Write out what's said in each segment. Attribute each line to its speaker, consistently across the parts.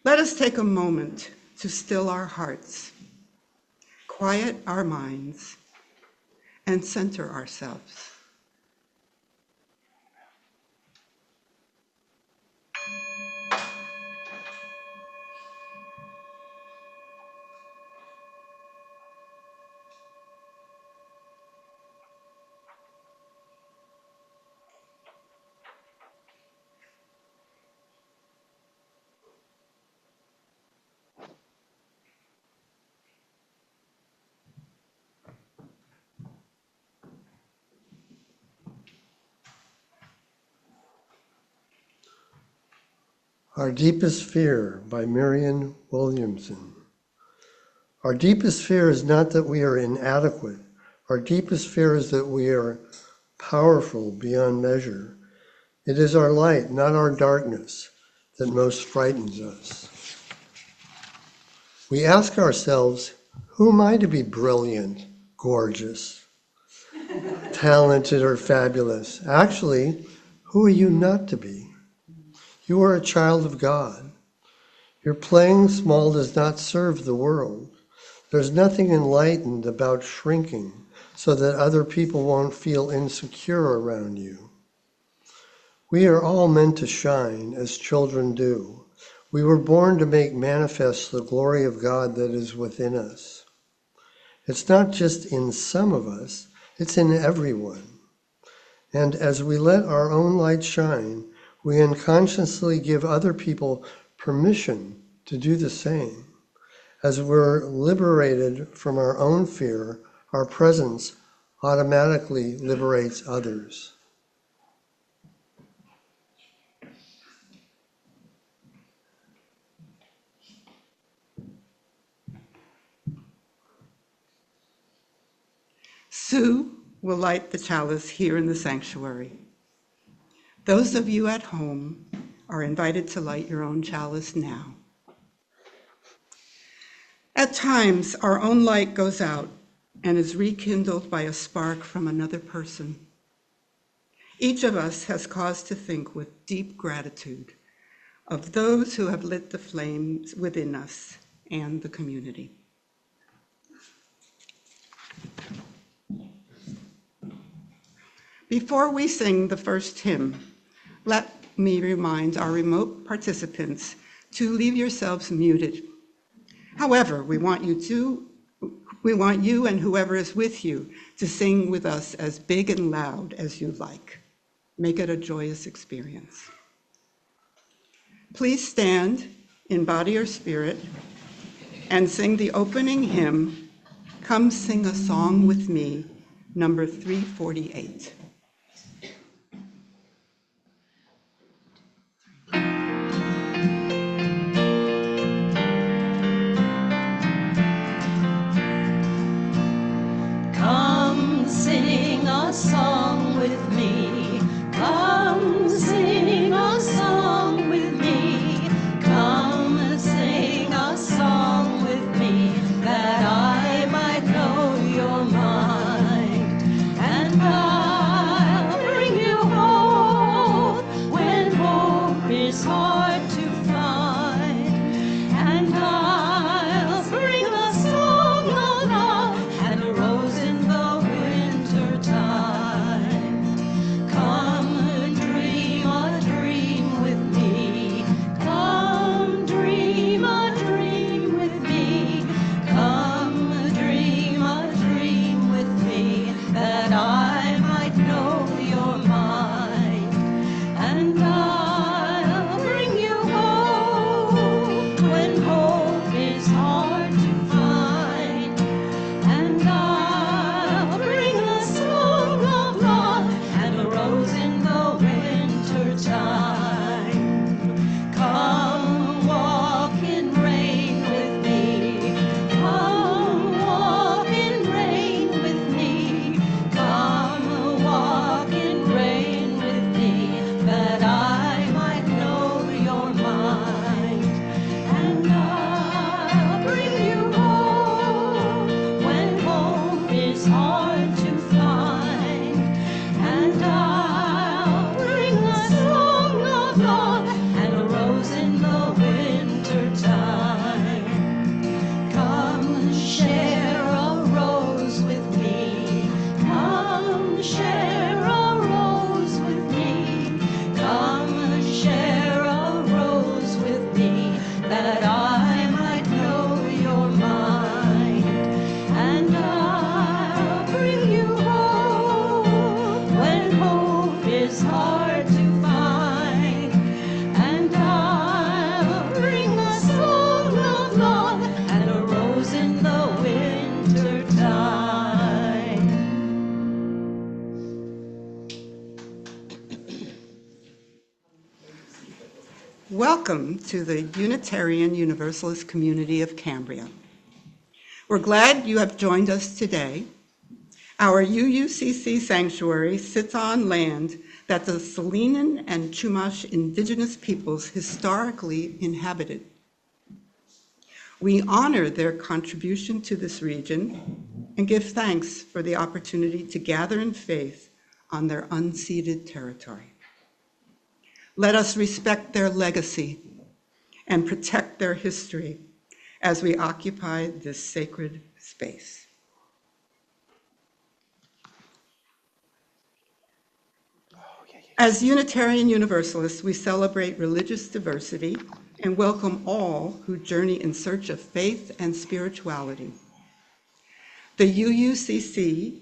Speaker 1: Let us take a moment to still our hearts, quiet our minds, and center ourselves.
Speaker 2: Our Deepest Fear by Marianne Williamson. Our deepest fear is not that we are inadequate. Our deepest fear is that we are powerful beyond measure. It is our light, not our darkness, that most frightens us. We ask ourselves, who am I to be brilliant, gorgeous, talented, or fabulous? Actually, who are you not to be? You are a child of God. Your playing small does not serve the world. There's nothing enlightened about shrinking so that other people won't feel insecure around you. We are all meant to shine as children do. We were born to make manifest the glory of God that is within us. It's not just in some of us, it's in everyone. And as we let our own light shine, we unconsciously give other people permission to do the same. As we're liberated from our own fear, our presence automatically liberates others.
Speaker 1: Sue will light the chalice here in the sanctuary. Those of you at home are invited to light your own chalice now. At times, our own light goes out and is rekindled by a spark from another person. Each of us has cause to think with deep gratitude of those who have lit the flames within us and the community. Before we sing the first hymn, let me remind our remote participants to leave yourselves muted. However, we want you and whoever is with you to sing with us as big and loud as you like. Make it a joyous experience. Please stand in body or spirit and sing the opening hymn, Come Sing a Song with Me, number 348.
Speaker 3: Come sing a song with me. Come sing a song with me. Come sing a song with me, that I might know your mind. And I'll bring you hope when hope is hard to find. And I'll bring a song of love and a rose in the winter time.
Speaker 1: Welcome to the Unitarian Universalist community of Cambria. We're glad you have joined us today. Our UUCC sanctuary sits on land that the Salinan and Chumash indigenous peoples historically inhabited. We honor their contribution to this region and give thanks for the opportunity to gather in faith on their unceded territory. Let us respect their legacy and protect their history as we occupy this sacred space. As Unitarian Universalists, we celebrate religious diversity and welcome all who journey in search of faith and spirituality. The UUCC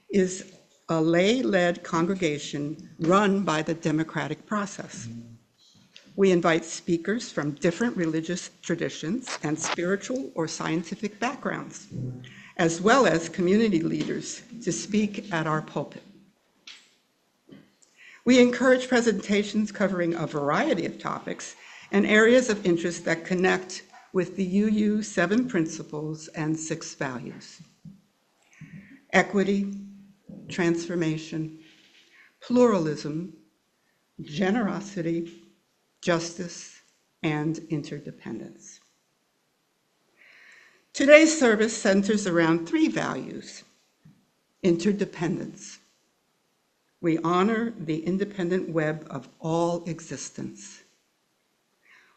Speaker 1: is a lay-led congregation run by the democratic process. We invite speakers from different religious traditions and spiritual or scientific backgrounds, as well as community leaders to speak at our pulpit. We encourage presentations covering a variety of topics and areas of interest that connect with the UU 7 principles and 6 values: equity, transformation, pluralism, generosity, justice, and interdependence. Today's service centers around 3 values: interdependence. We honor the independent web of all existence.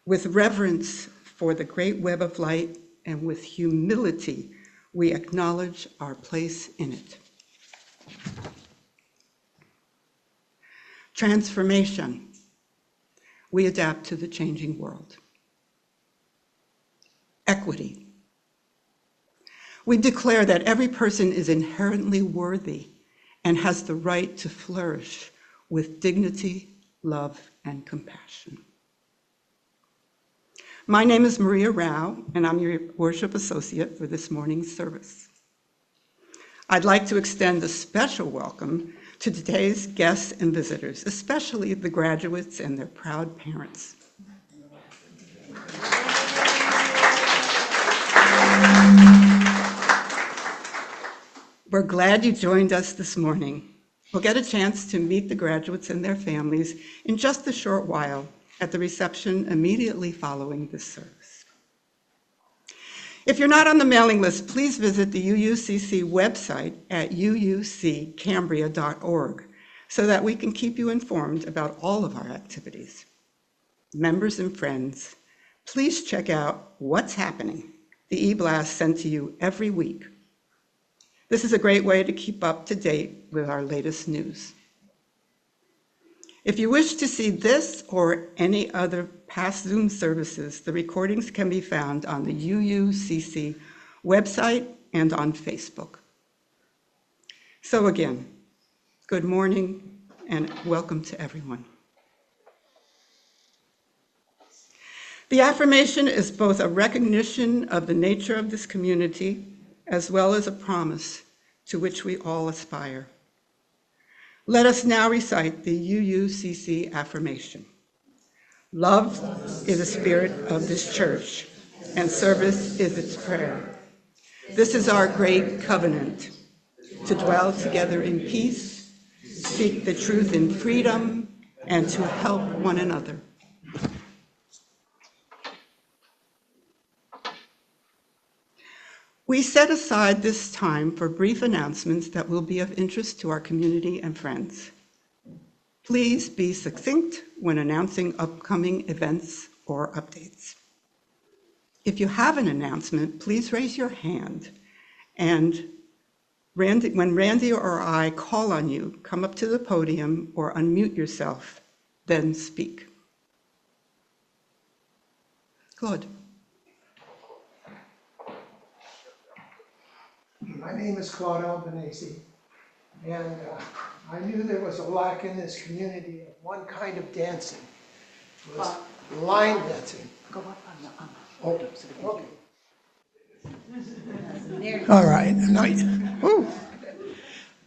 Speaker 1: With reverence for the great web of light and with humility, we acknowledge our place in it. Transformation. We adapt to the changing world. Equity. We declare that every person is inherently worthy and has the right to flourish with dignity, love, and compassion. My name is Maria Rao, and I'm your worship associate for this morning's service. I'd like to extend a special welcome to today's guests and visitors, especially the graduates and their proud parents. We're glad you joined us this morning. We'll get a chance to meet the graduates and their families in just a short while at the reception immediately following this service. If you're not on the mailing list, please visit the UUCC website at uuccambria.org so that we can keep you informed about all of our activities. Members and friends, please check out What's Happening, the e-blast sent to you every week. This is a great way to keep up to date with our latest news. If you wish to see this or any other past Zoom services, the recordings can be found on the UUCC website and on Facebook. So again, good morning and welcome to everyone. The affirmation is both a recognition of the nature of this community as well as a promise to which we all aspire. Let us now recite the UUCC affirmation. Love is the spirit of this church, and service is its prayer. This is our great covenant, to dwell together in peace, speak the truth in freedom, and to help one another. We set aside this time for brief announcements that will be of interest to our community and friends. Please be succinct when announcing upcoming events or updates. If you have an announcement, please raise your hand, and when Randy or I call on you, come up to the podium or unmute yourself, then speak. Claude.
Speaker 4: My name is Claude Albanese, and I knew there was a lack in this community of one kind of dancing. It was line dancing.
Speaker 3: Go up on the
Speaker 4: Okay. All right.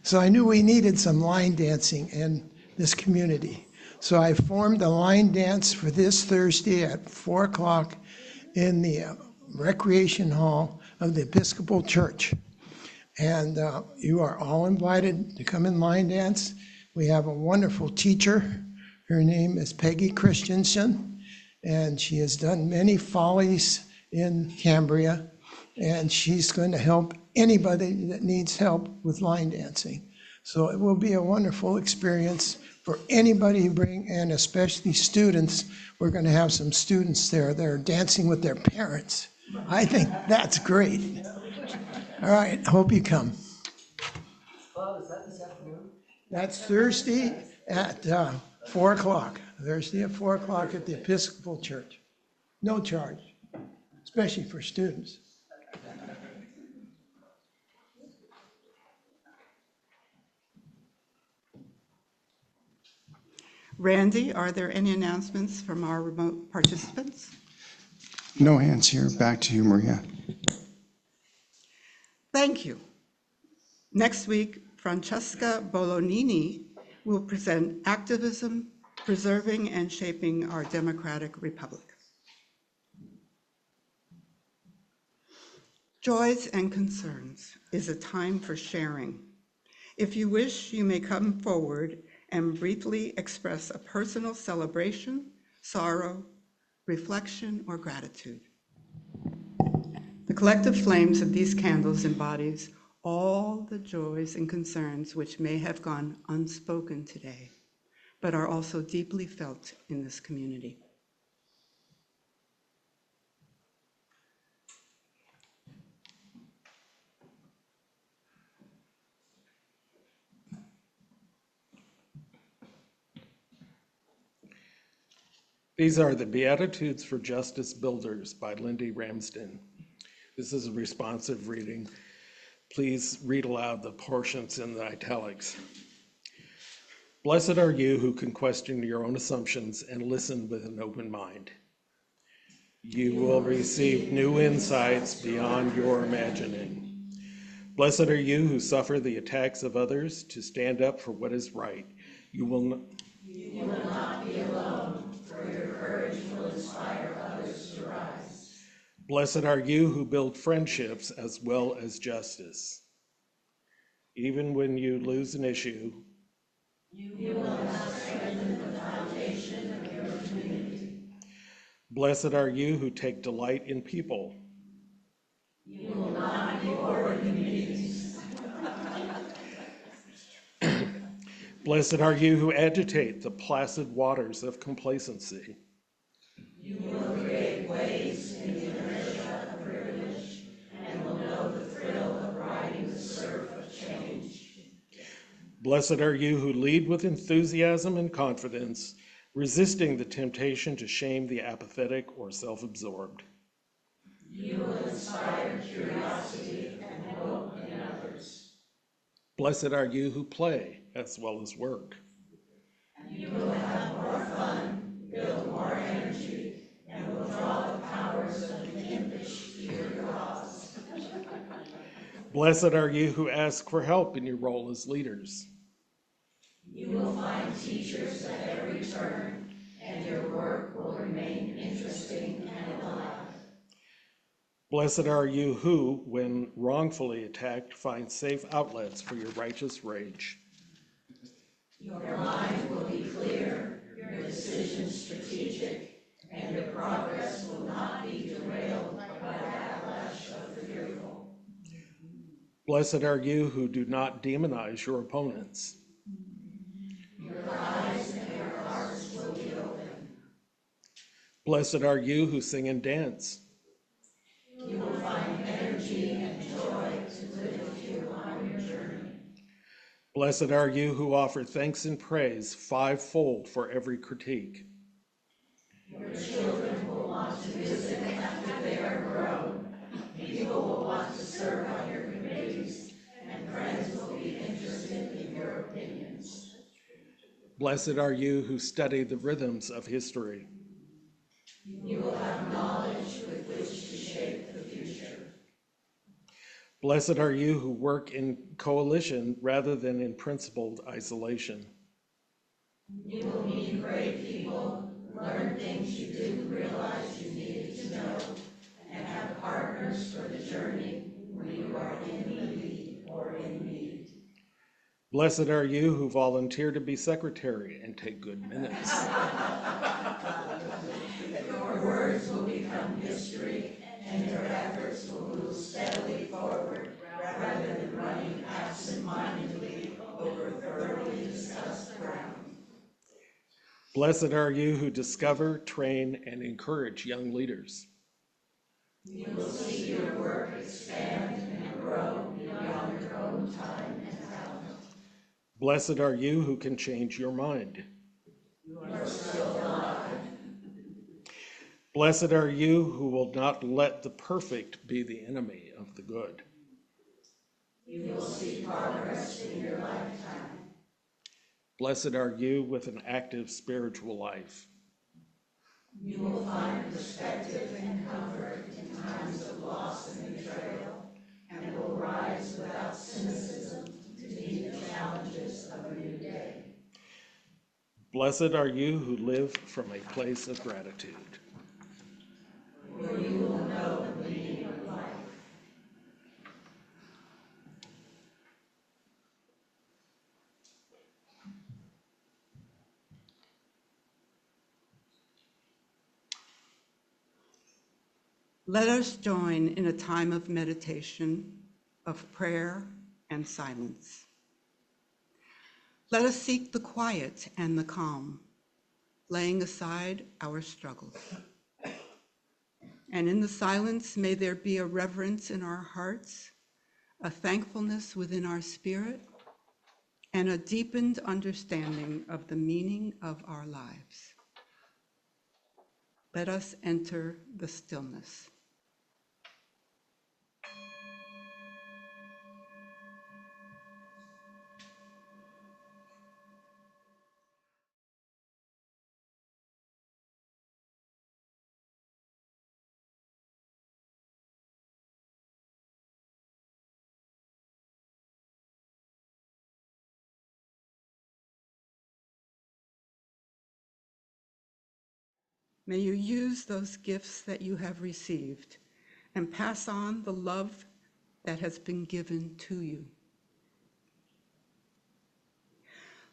Speaker 4: So I knew we needed some line dancing in this community. So I formed a line dance for this Thursday at 4 o'clock in the Recreation Hall of the Episcopal Church. And you are all invited to come and line dance. We have a wonderful teacher. Her name is Peggy Christensen, and she has done many follies in Cambria, and she's going to help anybody that needs help with line dancing. So it will be a wonderful experience for anybody you bring, and especially students. We're going to have some students there that are dancing with their parents. I think that's great. All right, hope you come.
Speaker 5: Bob, is that this afternoon?
Speaker 4: That's Thursday at 4 o'clock. Thursday at 4 o'clock at the Episcopal Church. No charge, especially for students.
Speaker 1: Randy, are there any announcements from our remote participants?
Speaker 6: No hands here. Back to you, Maria.
Speaker 1: Thank you. Next week, Francesca Bolognini will present Activism, Preserving and Shaping Our Democratic Republic. Joys and Concerns is a time for sharing. If you wish, you may come forward and briefly express a personal celebration, sorrow, reflection, or gratitude. The collective flames of these candles embodies all the joys and concerns which may have gone unspoken today, but are also deeply felt in this community.
Speaker 7: These are the Beatitudes for Justice Builders by Lindy Ramsden. This is a responsive reading. Please read aloud the portions in the italics. Blessed are you who can question your own assumptions and listen with an open mind. You will receive new insights beyond your imagining. Blessed are you who suffer the attacks of others to stand up for what is right. You will not be alone, for your courage will inspire others to rise. Blessed are you who build friendships as well as justice. Even when you lose an issue, you will not strengthen the foundation of your community. Blessed are you who take delight in people. You will not be bored in meetings. Blessed are you who agitate the placid waters of complacency. You will create waves in the inertia of privilege and will know the thrill of riding the surf of change. Blessed are you who lead with enthusiasm and confidence, resisting the temptation to shame the apathetic or self-absorbed. You will inspire curiosity and hope in others. Blessed are you who play as well as work. You will have more fun, build more energy, and will draw the powers of the impish to your cause. Blessed are you who ask for help in your role as leaders. You will find teachers at every turn, and your work will remain interesting and alive. Blessed are you who, when wrongfully attacked, find safe outlets for your righteous rage. Your mind will be clear, your decisions strategic, and your progress will not be derailed by the backlash of the fearful. Blessed are you who do not demonize your opponents. Your eyes and your hearts will be open. Blessed are you who sing and dance. You will find energy and joy to live with you on your journey. Blessed are you who offer thanks and praise fivefold for every critique. Your children will want to visit after they are grown. People will want to serve on your committees, and friends will be interested in your opinions. Blessed are you who study the rhythms of history. You will have knowledge with which to shape the future. Blessed are you who work in coalition rather than in principled isolation. Blessed are you who volunteer to be secretary and take good minutes. Blessed are you who discover, train, and encourage young leaders. Blessed are you who can change your mind. Blessed are you who will not let the perfect be the enemy of the good. Blessed are you with an active spiritual life. Blessed are you who live from a place of gratitude.
Speaker 1: Let us join in a time of meditation, of prayer and silence. Let us seek the quiet and the calm, laying aside our struggles. And in the silence, may there be a reverence in our hearts, a thankfulness within our spirit, and a deepened understanding of the meaning of our lives. Let us enter the stillness. May you use those gifts that you have received and pass on the love that has been given to you.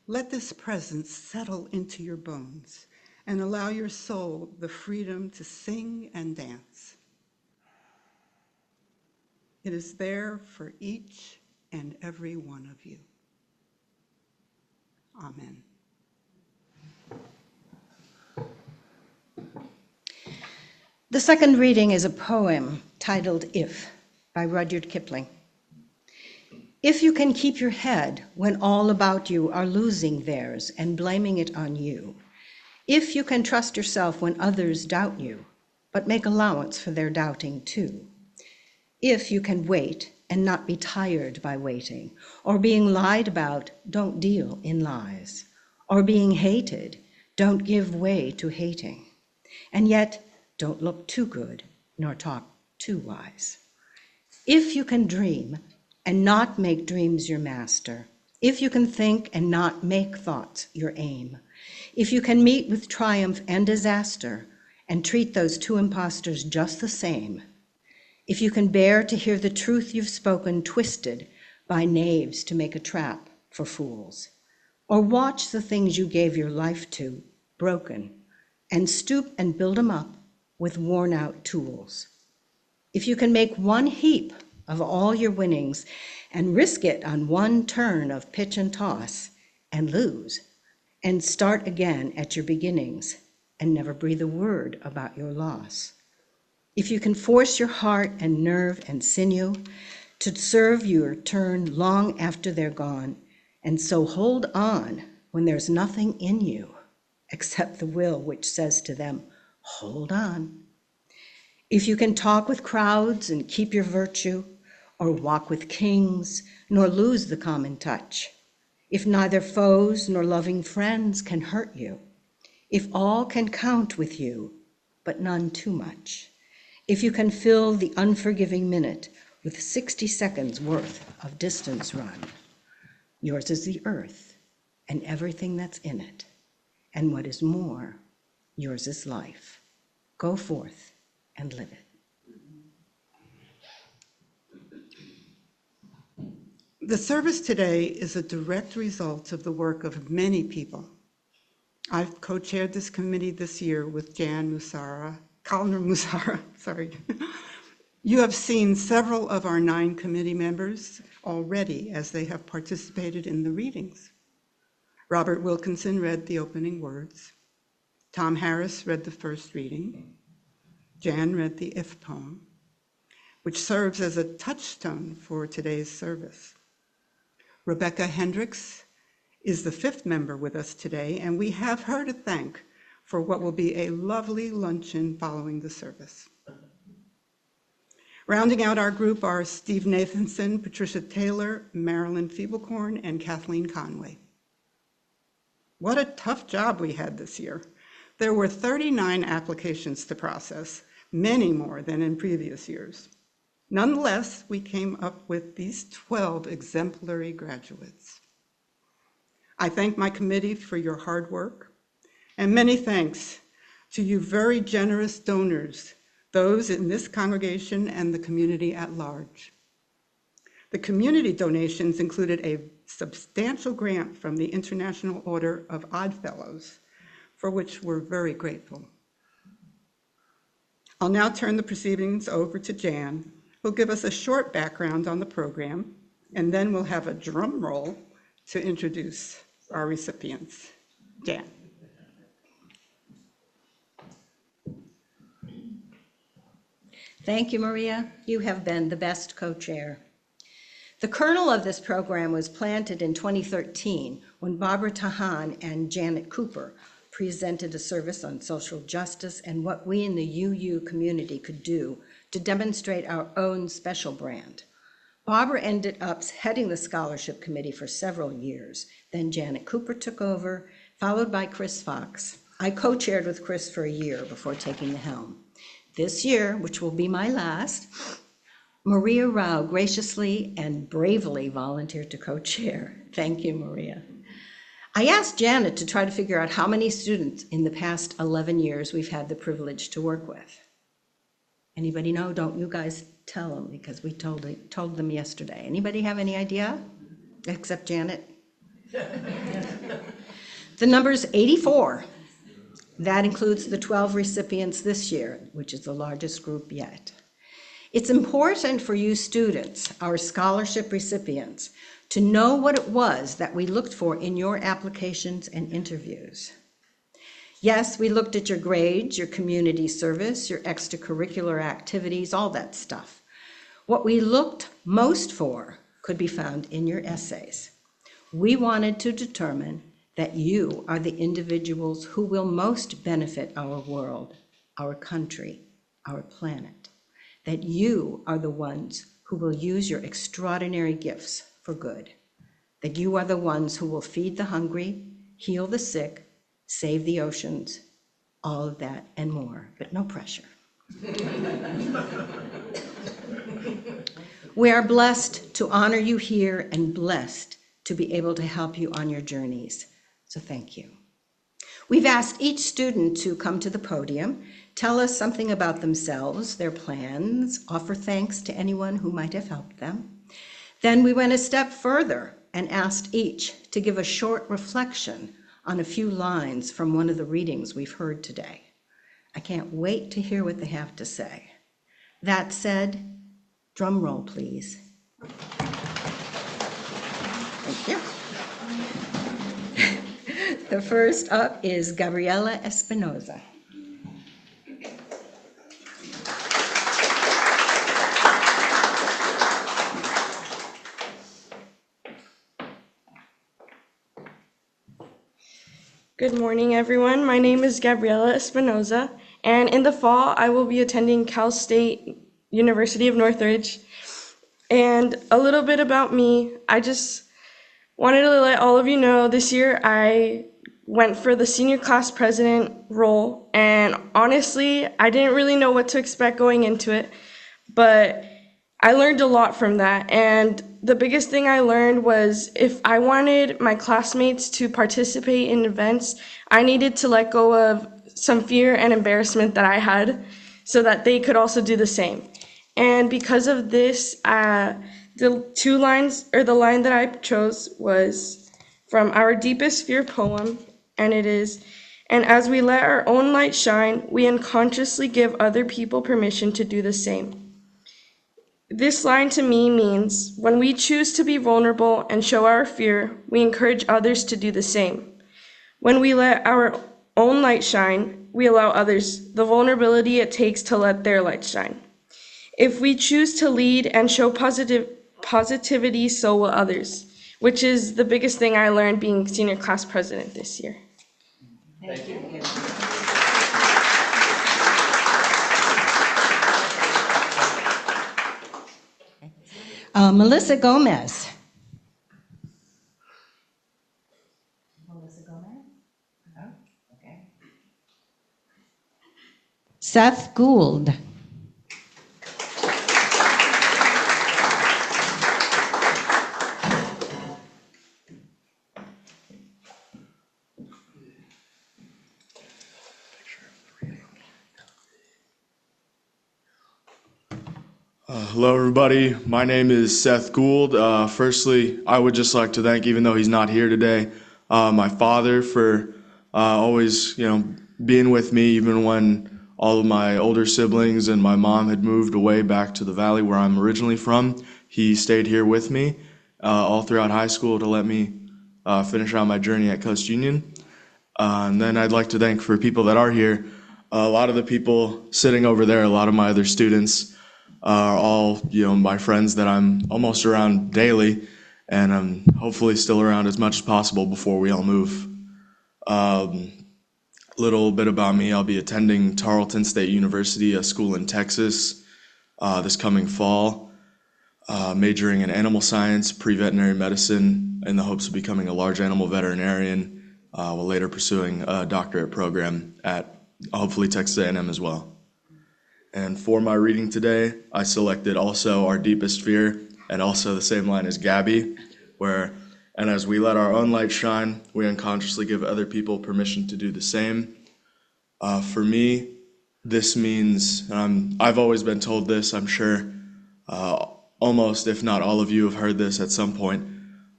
Speaker 1: Let this presence settle into your bones and allow your soul the freedom to sing and dance. It is there for each and every one of you. Amen.
Speaker 8: The second reading is a poem titled If by Rudyard Kipling. If you can keep your head when all about you are losing theirs and blaming it on you, if you can trust yourself when others doubt you, but make allowance for their doubting too, if you can wait and not be tired by waiting, or being lied about, don't deal in lies, or being hated, don't give way to hating, and yet don't look too good nor talk too wise. If you can dream and not make dreams your master, if you can think and not make thoughts your aim, if you can meet with triumph and disaster and treat those two impostors just the same, if you can bear to hear the truth you've spoken twisted by knaves to make a trap for fools, or watch the things you gave your life to broken and stoop and build them up with worn out tools, if you can make one heap of all your winnings and risk it on one turn of pitch and toss and lose and start again at your beginnings and never breathe a word about your loss, if you can force your heart and nerve and sinew to serve your turn long after they're gone, and so hold on when there's nothing in you except the will which says to them, hold on. If you can talk with crowds and keep your virtue, or walk with kings, nor lose the common touch, if neither foes nor loving friends can hurt you, if all can count with you, but none too much, if you can fill the unforgiving minute with 60 seconds worth of distance run, yours is the earth and everything that's in it. And what is more, yours is life. Go forth and live it.
Speaker 1: The service today is a direct result of the work of many people. I've co-chaired this committee this year with Kalner Musara, sorry. You have seen several of our 9 committee members already as they have participated in the readings. Robert Wilkinson read the opening words. Tom Harris read the first reading. Jan read the If poem, which serves as a touchstone for today's service. Rebecca Hendricks is the 5th member with us today, and we have her to thank for what will be a lovely luncheon following the service. Rounding out our group are Steve Nathanson, Patricia Taylor, Marilyn Feeblecorn, and Kathleen Conway. What a tough job we had this year. There were 39 applications to process, many more than in previous years. Nonetheless, we came up with these 12 exemplary graduates. I thank my committee for your hard work, and many thanks to you very generous donors, those in this congregation and the community at large. The community donations included a substantial grant from the International Order of Odd Fellows, for which we're very grateful. I'll now turn the proceedings over to Jan, who'll give us a short background on the program, and then we'll have a drum roll to introduce our recipients. Jan.
Speaker 8: Thank you, Maria. You have been the best co-chair. The kernel of this program was planted in 2013 when Barbara Tahan and Janet Cooper presented a service on social justice and what we in the UU community could do to demonstrate our own special brand. Barbara ended up heading the scholarship committee for several years. Then Janet Cooper took over, followed by Chris Fox. I co-chaired with Chris for a year before taking the helm. This year, which will be my last, Maria Rao graciously and bravely volunteered to co-chair. Thank you, Maria. I asked Janet to try to figure out how many students in the past 11 years we've had the privilege to work with. Anybody know? Don't you guys tell them, because we told them yesterday. Anybody have any idea? Except Janet? The number's 84. That includes the 12 recipients this year, which is the largest group yet. It's important for you students, our scholarship recipients, to know what it was that we looked for in your applications and interviews. Yes, we looked at your grades, your community service, your extracurricular activities, all that stuff. What we looked most for could be found in your essays. We wanted to determine that you are the individuals who will most benefit our world, our country, our planet. That you are the ones who will use your extraordinary gifts for good. That you are the ones who will feed the hungry, heal the sick, save the oceans, all of that and more, but no pressure. We are blessed to honor you here and blessed to be able to help you on your journeys. So thank you. We've asked each student to come to the podium, tell us something about themselves, their plans, offer thanks to anyone who might have helped them. Then we went a step further and asked each to give a short reflection on a few lines from one of the readings we've heard today. I can't wait to hear what they have to say. That said, drum roll, please. Thank you. The first up is Gabriela Espinoza.
Speaker 9: Good morning, everyone. My name is Gabriela Espinoza, and in the fall, I will be attending Cal State University of Northridge. And a little bit about me, I just wanted to let all of you know this year I went for the senior class president role, and honestly, I didn't really know what to expect going into it, but I learned a lot from that, and the biggest thing I learned was if I wanted my classmates to participate in events, I needed to let go of some fear and embarrassment that I had so that they could also do the same. And because of this, the line that I chose was from Our Deepest Fear poem, and it is, "And as we let our own light shine, we unconsciously give other people permission to do the same." This line to me means when we choose to be vulnerable and show our fear, we encourage others to do the same. When we let our own light shine, we allow others the vulnerability it takes to let their light shine. If we choose to lead and show positivity, so will others, which is the biggest thing I learned being senior class president this year.
Speaker 5: Thank you.
Speaker 8: Melissa Gomez.
Speaker 3: Melissa Gomez? Okay.
Speaker 8: Seth Gould.
Speaker 10: Hello, everybody. My name is Seth Gould. Firstly, I would just like to thank, even though he's not here today, my father for always, being with me, even when all of my older siblings and my mom had moved away back to the valley where I'm originally from. He stayed here with me all throughout high school to let me finish out my journey at Coast Union. And then I'd like to thank for people that are here. A lot of the people sitting over there, a lot of my other students, are all, my friends that I'm almost around daily, and I'm hopefully still around as much as possible before we all move. Little bit about me, I'll be attending Tarleton State University, a school in Texas, this coming fall, majoring in animal science, pre-veterinary medicine, in the hopes of becoming a large animal veterinarian, while later pursuing a doctorate program at hopefully Texas A&M as well. And for my reading today, I selected also Our Deepest Fear, and also the same line as Gabby, where, and as we let our own light shine, we unconsciously give other people permission to do the same. For me, this means, and I've always been told this, I'm sure almost, if not all of you have heard this at some point,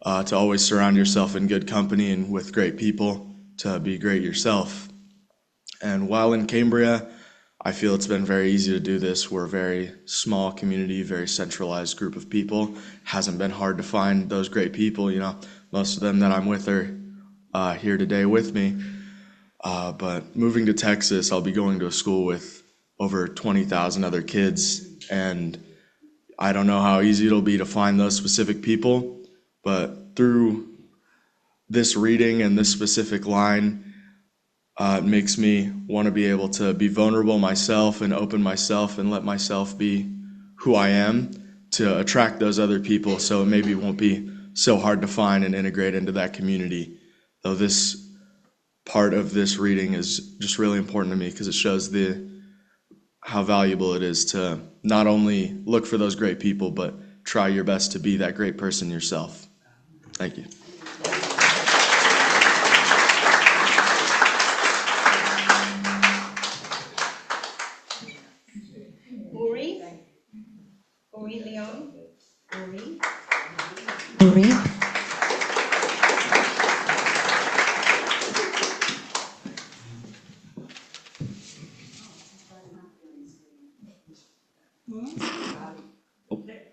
Speaker 10: to always surround yourself in good company and with great people, to be great yourself. And while in Cambria, I feel it's been very easy to do this. We're a very small community, very centralized group of people. Hasn't been hard to find those great people. Most of them that I'm with are here today with me. But moving to Texas, I'll be going to a school with over 20,000 other kids, and I don't know how easy it'll be to find those specific people, but through this reading and this specific line, it makes me want to be able to be vulnerable myself and open myself and let myself be who I am to attract those other people, so it maybe won't be so hard to find and integrate into that community. Though this part of this reading is just really important to me because it shows how valuable it is to not only look for those great people, but try your best to be that great person yourself. Thank you.
Speaker 8: Uri Leon. Uri.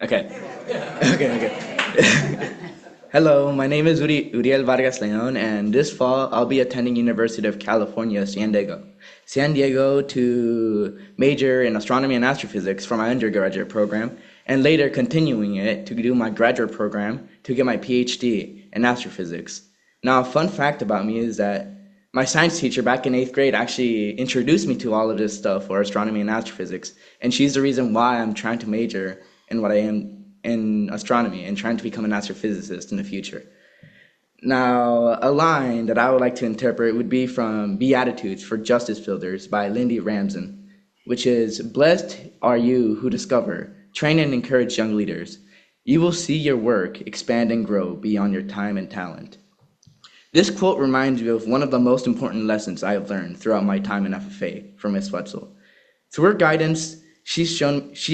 Speaker 5: Okay. Hello, my name is Uriel Vargas Leon, and this fall I'll be attending University of California, San Diego to major in astronomy and astrophysics for my undergraduate program, and later continuing it to do my graduate program to get my PhD in astrophysics. Now, a fun fact about me is that my science teacher back in 8th grade actually introduced me to all of this stuff for astronomy and astrophysics, and she's the reason why I'm trying to major in what I am in astronomy and trying to become an astrophysicist in the future. Now, a line that I would like to interpret would be from Beatitudes for Justice Builders by Lindy Ramsden, which is, "Blessed are you who discover train and encourage young leaders. You will see your work expand and grow beyond your time and talent. This quote reminds me of one of the most important lessons I have learned throughout my time in FFA from Ms. Wetzel. Through her guidance, she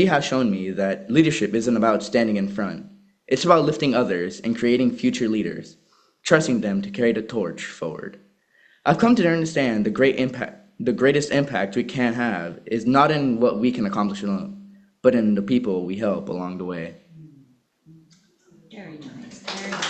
Speaker 5: has shown me that leadership isn't about standing in front. It's about lifting others and creating future leaders, trusting them to carry the torch forward. I've come to understand the greatest impact we can have is not in what we can accomplish alone, but in the people we help along the way.
Speaker 8: Very nice. Very nice.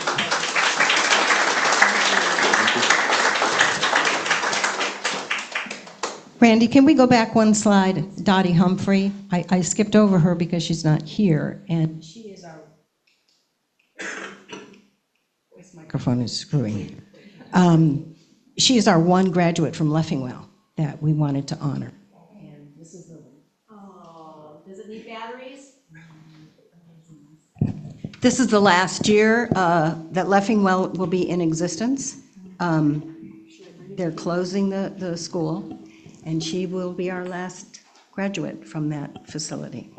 Speaker 8: Randy, can we go back one slide? Dottie Humphrey. I skipped over her because she's not here, and she is our. This microphone is screwing. She is our one graduate from Leffingwell that we wanted to honor. And this is the.
Speaker 3: Oh, does it need batteries?
Speaker 8: This is the last year that Leffingwell will be in existence. They're closing the school, and she will be our last graduate from that facility.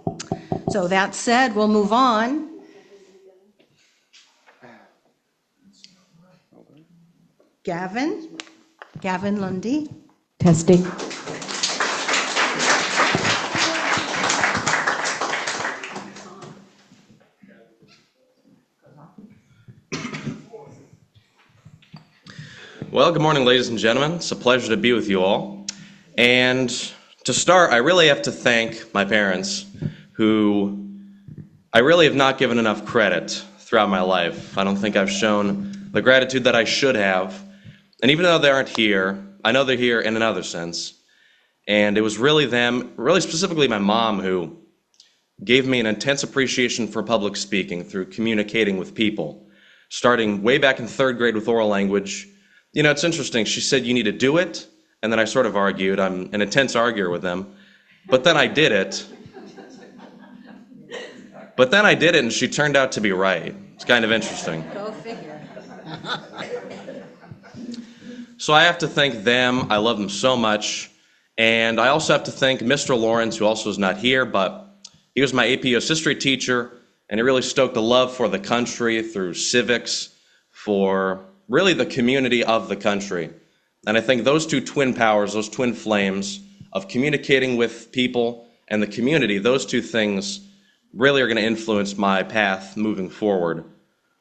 Speaker 8: So that said, we'll move on. Gavin Lundy. Testing.
Speaker 11: Well, good morning, ladies and gentlemen. It's a pleasure to be with you all. And to start, I really have to thank my parents, who I really have not given enough credit throughout my life. I don't think I've shown the gratitude that I should have. And even though they aren't here, I know they're here in another sense. And it was really them, really specifically my mom, who gave me an intense appreciation for public speaking through communicating with people, starting way back in 3rd grade with oral language. You know, it's interesting. She said, you need to do it. And then I sort of argued. I'm an intense arguer with them. But then I did it. And she turned out to be right. It's kind of interesting.
Speaker 8: Go figure.
Speaker 11: So I have to thank them. I love them so much. And I also have to thank Mr. Lawrence, who also is not here, but he was my AP US history teacher, and he really stoked the love for the country through civics, for really the community of the country. And I think those two twin powers, those twin flames of communicating with people and the community, those two things really are going to influence my path moving forward.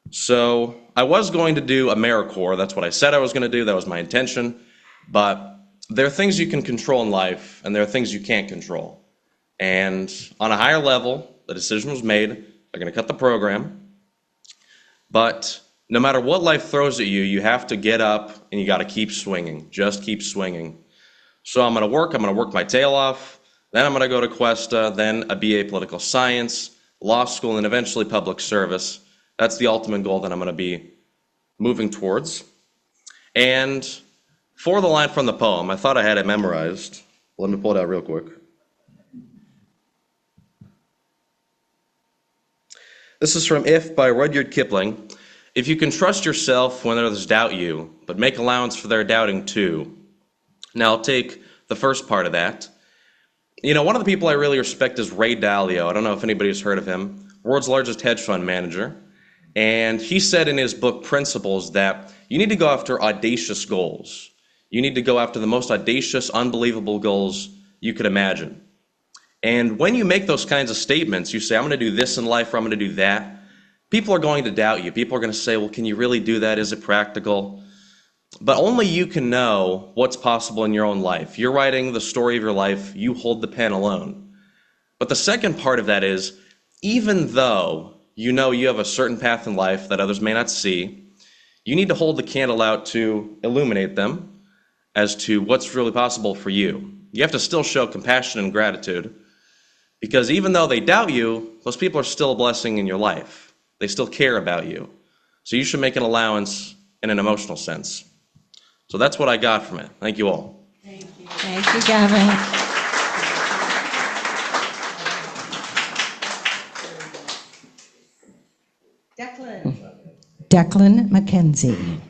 Speaker 11: So I was going to do AmeriCorps. That's what I said I was going to do. That was my intention. But there are things you can control in life, and there are things you can't control. And on a higher level, the decision was made. They're going to cut the program. But no matter what life throws at you, you have to get up and you got to keep swinging. Just keep swinging. So I'm going to work my tail off. Then I'm going to go to Cuesta, then a BA Political Science, law school, and eventually public service. That's the ultimate goal that I'm going to be moving towards. And for the line from the poem, I thought I had it memorized. Let me pull it out real quick. This is from If by Rudyard Kipling. If you can trust yourself when others doubt you, but make allowance for their doubting too. Now I'll take the first part of that. You know, one of the people I really respect is Ray Dalio. I don't know if anybody's heard of him. World's largest hedge fund manager. And he said in his book Principles that you need to go after audacious goals. You need to go after the most audacious, unbelievable goals you could imagine. And when you make those kinds of statements, you say, I'm going to do this in life or I'm going to do that. People are going to doubt you. People are going to say, well, can you really do that? Is it practical? But only you can know what's possible in your own life. You're writing the story of your life. You hold the pen alone. But the second part of that is, even though you know you have a certain path in life that others may not see, you need to hold the candle out to illuminate them as to what's really possible for you. You have to still show compassion and gratitude, because even though they doubt you, those people are still a blessing in your life. They still care about you. So you should make an allowance in an emotional sense. So that's what I got from it. Thank you all.
Speaker 8: Thank you. Thank you, Gavin. Declan McKenzie.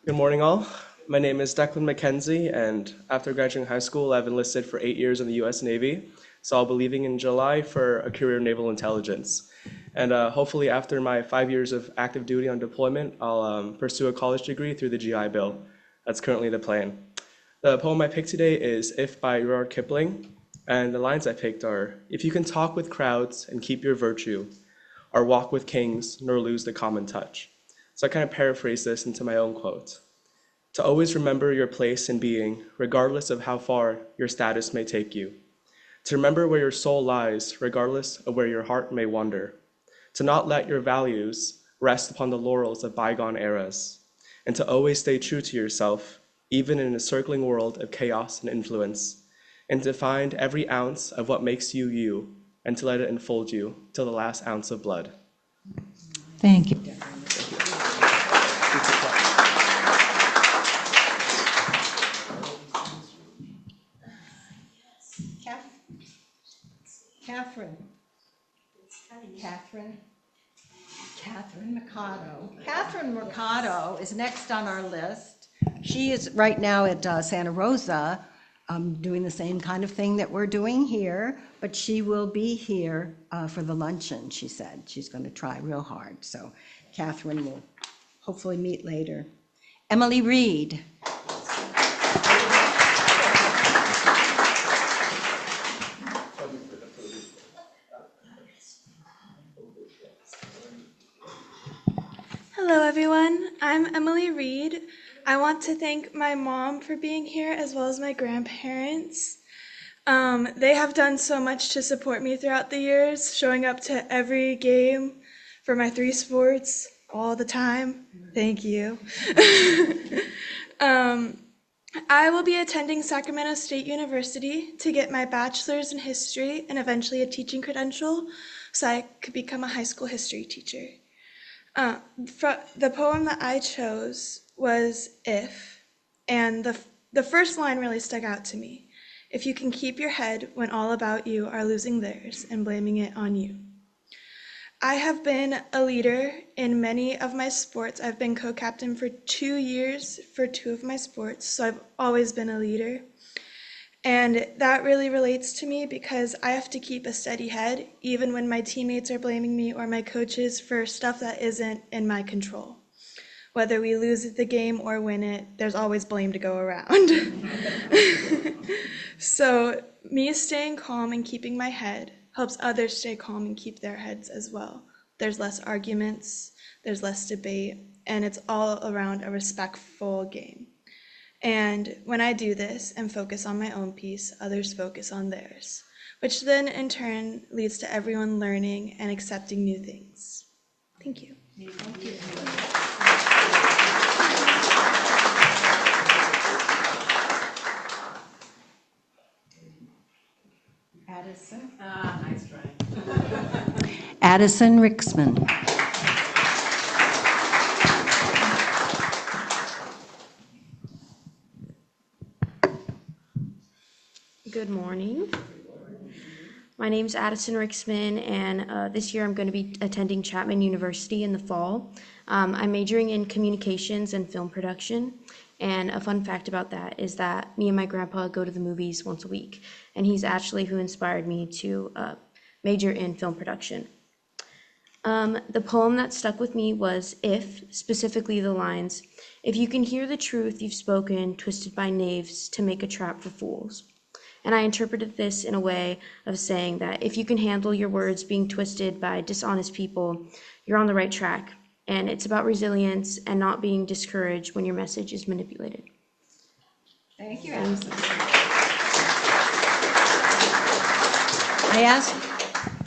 Speaker 12: Good Good morning, all. My name is Declan McKenzie, and after graduating high school, I've enlisted for 8 years in the U.S. Navy. So I'll be leaving in July for a career in naval intelligence. And hopefully after my 5 years of active duty on deployment, I'll pursue a college degree through the GI Bill. That's currently the plan. The poem I picked today is If by Rudyard Kipling. And the lines I picked are, if you can talk with crowds and keep your virtue, or walk with kings, nor lose the common touch. So I kind of paraphrase this into my own quote. To always remember your place in being, regardless of how far your status may take you. To remember where your soul lies, regardless of where your heart may wander. To not let your values rest upon the laurels of bygone eras. And to always stay true to yourself, even in a circling world of chaos and influence. And to find every ounce of what makes you you, and to let it enfold you till the last ounce of blood.
Speaker 8: Thank you. Catherine Mercado. Catherine Mercado is next on our list. She is right now at Santa Rosa, doing the same kind of thing that we're doing here, but she will be here for the luncheon, she said. She's going to try real hard. So Catherine will hopefully meet later. Emily Reed.
Speaker 13: Hello everyone, I'm Emily Reed. I want to thank my mom for being here as well as my grandparents. They have done so much to support me throughout the years, showing up to every game for my 3 sports all the time. Thank you. I will be attending Sacramento State University to get my bachelor's in history and eventually a teaching credential so I could become a high school history teacher. The poem that I chose was If, and the first line really stuck out to me. If you can keep your head when all about you are losing theirs and blaming it on you. I have been a leader in many of my sports. I've been co-captain for 2 years for 2 of my sports, so I've always been a leader. And that really relates to me because I have to keep a steady head even when my teammates are blaming me or my coaches for stuff that isn't in my control. Whether we lose the game or win it, there's always blame to go around. So me staying calm and keeping my head helps others stay calm and keep their heads as well. There's less arguments, there's less debate, and it's all around a respectful game. And when I do this and focus on my own piece, others focus on theirs, which then in turn leads to everyone learning and accepting new things. Thank you.
Speaker 8: Thank you. Addison.
Speaker 3: Nice try.
Speaker 8: Addison Rixman.
Speaker 14: Good morning. My name's Addison Rixman, and this year I'm going to be attending Chapman University in the fall. I'm majoring in communications and film production, and a fun fact about that is that me and my grandpa go to the movies once a week, and he's actually who inspired me to major in film production. The poem that stuck with me was If, specifically the lines, if you can hear the truth you've spoken, twisted by knaves to make a trap for fools. And I interpreted this in a way of saying that if you can handle your words being twisted by dishonest people, you're on the right track. And it's about resilience and not being discouraged when your message is manipulated.
Speaker 8: Thank you, Addison.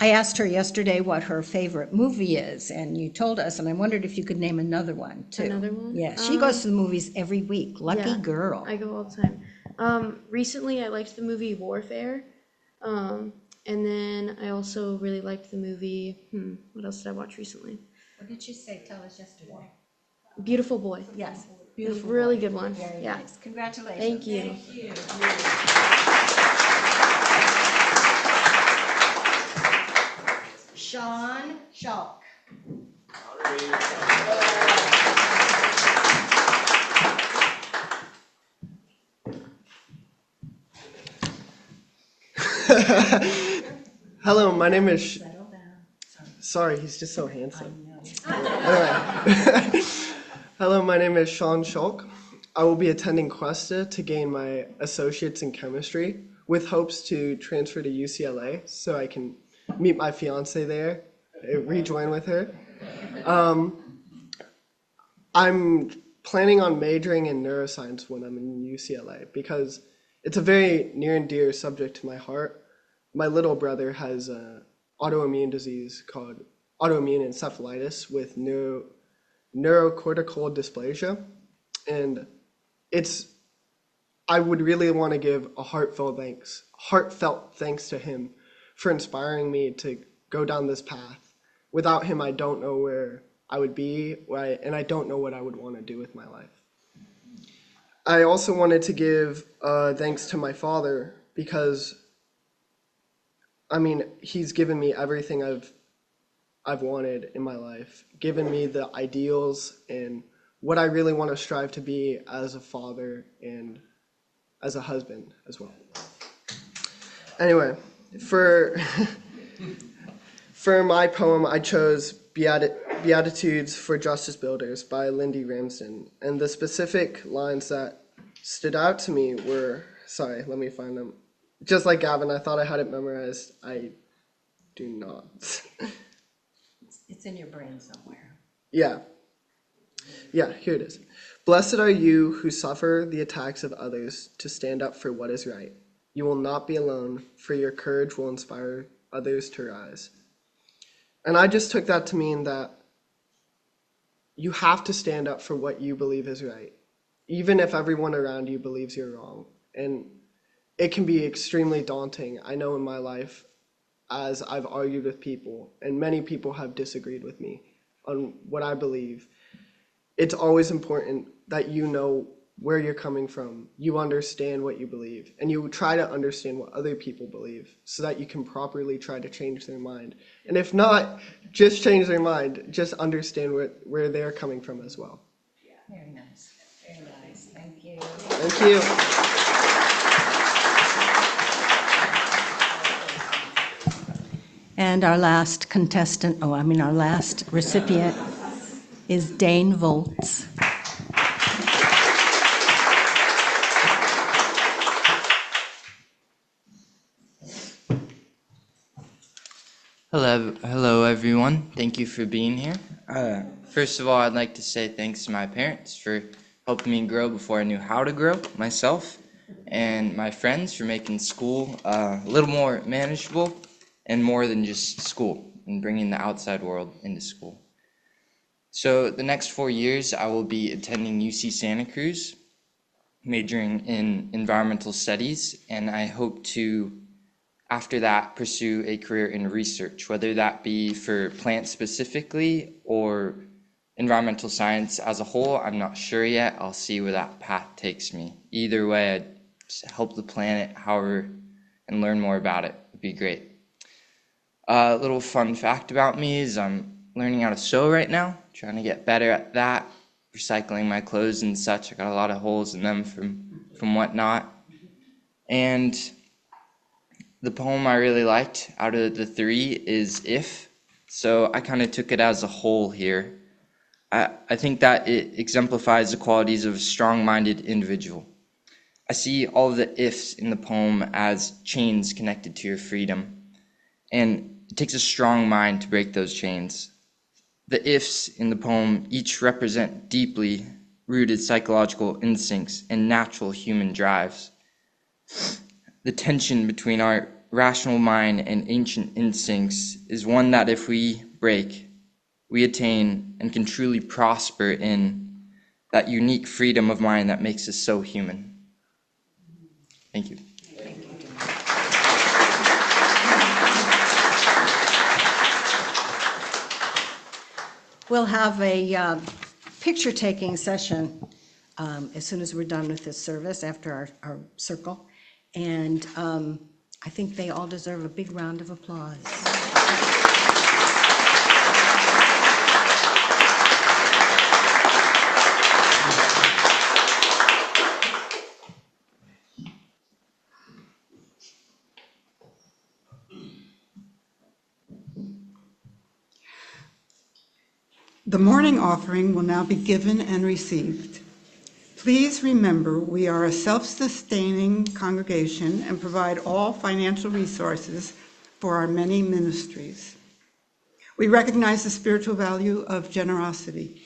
Speaker 8: I asked her yesterday what her favorite movie is, and you told us, and I wondered if you could name another one, too.
Speaker 14: Another one?
Speaker 8: Yeah, she goes to the movies every week. Lucky girl.
Speaker 14: I go all the time. Recently, I liked the movie Warfare, and then I also really liked the movie, what else did I watch recently?
Speaker 8: What did she say? Tell us yesterday.
Speaker 14: Beautiful Boy.
Speaker 8: Yes.
Speaker 14: Beautiful really good one.
Speaker 8: Very
Speaker 14: yeah.
Speaker 8: nice. Congratulations.
Speaker 14: Thank you.
Speaker 8: Thank you. Sean Schalk.
Speaker 15: Hello, my name is. Sorry, he's just so handsome. Anyway. Hello, my name is Sean Schulk. I will be attending Cuesta to gain my associates in chemistry with hopes to transfer to UCLA so I can meet my fiance there, rejoin with her. I'm planning on majoring in neuroscience when I'm in UCLA because it's a very near and dear subject to my heart. My little brother has an autoimmune disease called autoimmune encephalitis with neurocortical dysplasia. And I would really want to give a heartfelt thanks to him for inspiring me to go down this path. Without him, I don't know where I would be, and I don't know what I would want to do with my life. I also wanted to give thanks to my father because, I mean, he's given me everything I've wanted in my life, given me the ideals and what I really want to strive to be as a father and as a husband as well. Anyway, for my poem, I chose Beatitudes for Justice Builders by Lindy Ramsden. And the specific lines that stood out to me were, sorry, let me find them. Just like Gavin, I thought I had it memorized. I do not.
Speaker 8: It's in your brain somewhere.
Speaker 15: Yeah, here it is. Blessed are you who suffer the attacks of others to stand up for what is right. You will not be alone, for your courage will inspire others to rise. And I just took that to mean that you have to stand up for what you believe is right, even if everyone around you believes you're wrong. And it can be extremely daunting. I know in my life, as I've argued with people, and many people have disagreed with me on what I believe, it's always important that you know where you're coming from, you understand what you believe, and you try to understand what other people believe so that you can properly try to change their mind. And if not, just change their mind, just understand where they're coming from as well.
Speaker 8: Very nice. Very nice. Thank you.
Speaker 15: Thank you.
Speaker 8: And our last our last recipient is Dane Volz.
Speaker 16: Hello everyone. Thank you for being here. First of all, I'd like to say thanks to my parents for helping me grow before I knew how to grow myself, and my friends for making school a little more manageable and more than just school, and bringing the outside world into school. So the next 4 years, I will be attending UC Santa Cruz, majoring in environmental studies, and I hope to, after that, pursue a career in research, whether that be for plants specifically or environmental science as a whole. I'm not sure yet. I'll see where that path takes me. Either way, I'd help the planet, however, and learn more about it would be great. A little fun fact about me is I'm learning how to sew right now, trying to get better at that, recycling my clothes and such. I got a lot of holes in them from whatnot. And the poem I really liked out of the three is If. So I kind of took it as a whole here. I think that it exemplifies the qualities of a strong-minded individual. I see all of the ifs in the poem as chains connected to your freedom. And it takes a strong mind to break those chains. The ifs in the poem each represent deeply rooted psychological instincts and natural human drives. The tension between our rational mind and ancient instincts is one that if we break, we attain and can truly prosper in that unique freedom of mind that makes us so human. Thank you.
Speaker 8: We'll have a picture-taking session as soon as we're done with this service after our circle. And I think they all deserve a big round of applause.
Speaker 1: The morning offering will now be given and received. Please remember, we are a self-sustaining congregation and provide all financial resources for our many ministries. We recognize the spiritual value of generosity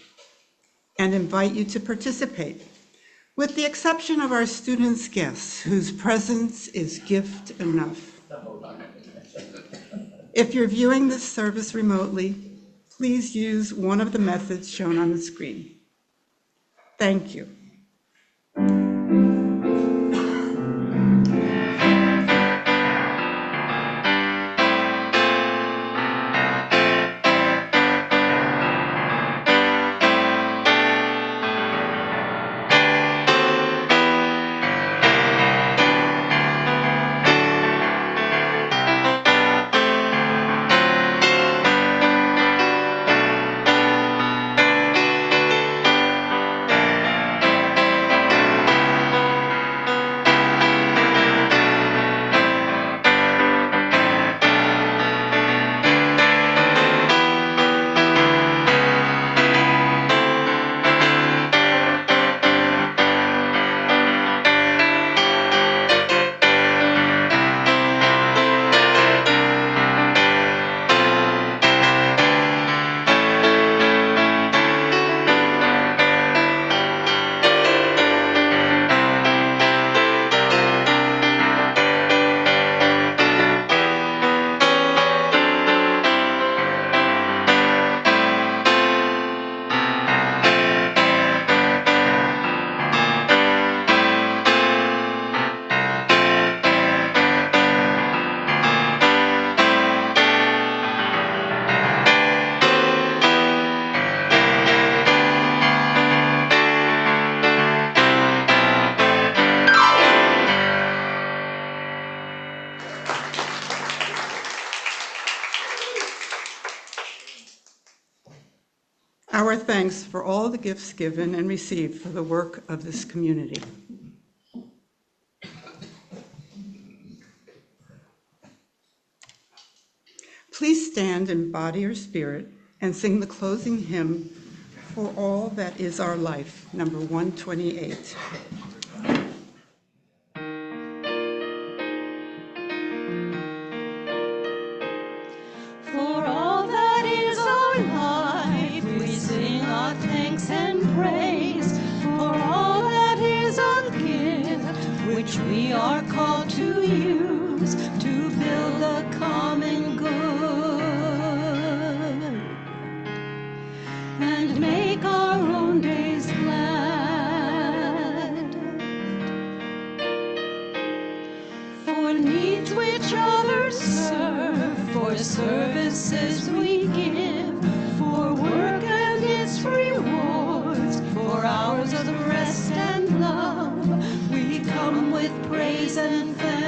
Speaker 1: and invite you to participate, with the exception of our students' guests, whose presence is gift enough. If you're viewing this service remotely, please use one of the methods shown on the screen. Thank you. Our thanks for all the gifts given and received for the work of this community. Please stand in body or spirit and sing the closing hymn, For All That Is Our Life, number 128.
Speaker 17: For all that is our life, we sing our thanks and praise. For all that is our gift, which we are called to use to build the common good and make our own days glad. For needs which others serve, for services we give, for work and its rewards, for hours of rest and love, we come with praise and thanks.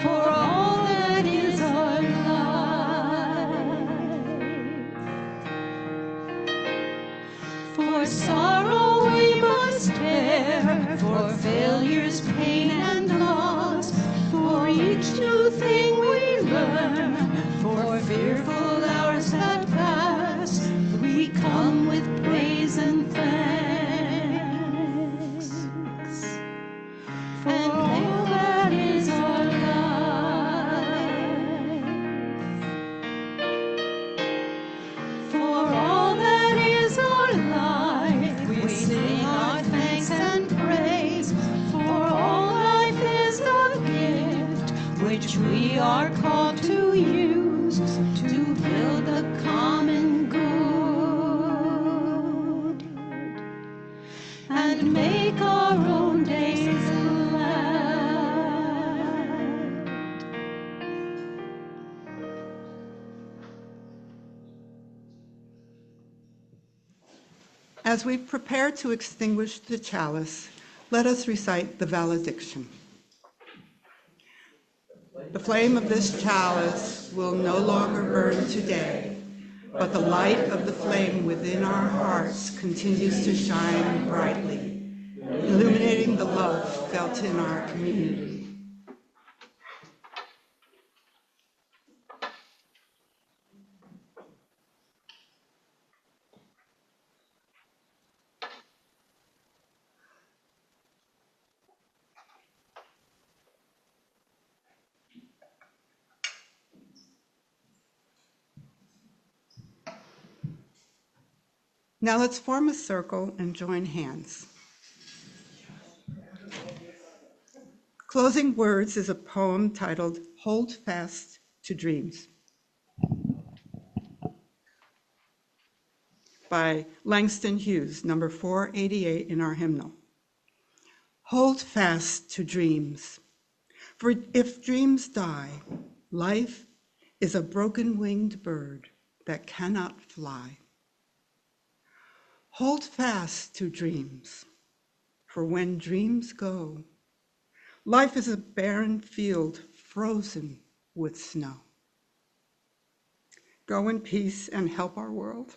Speaker 17: For all that is our life, for sorrow we must bear, for failures, pain, and loss, for each new thing we learn, for fearful hours that pass, we come with praise and thanks. For all that is our life, for all that is our life, we sing our thanks and praise. For all life is a gift which we are called to use to build the common good and make our own days glad.
Speaker 1: As we prepare to extinguish the chalice, let us recite the valediction. The flame of this chalice will no longer burn today, but the light of the flame within our hearts continues to shine brightly, illuminating the love felt in our community. Now let's form a circle and join hands. Closing Words is a poem titled Hold Fast to Dreams by Langston Hughes, number 488 in our hymnal. Hold fast to dreams, for if dreams die, life is a broken-winged bird that cannot fly. Hold fast to dreams, for when dreams go, life is a barren field frozen with snow. Go in peace and help our world.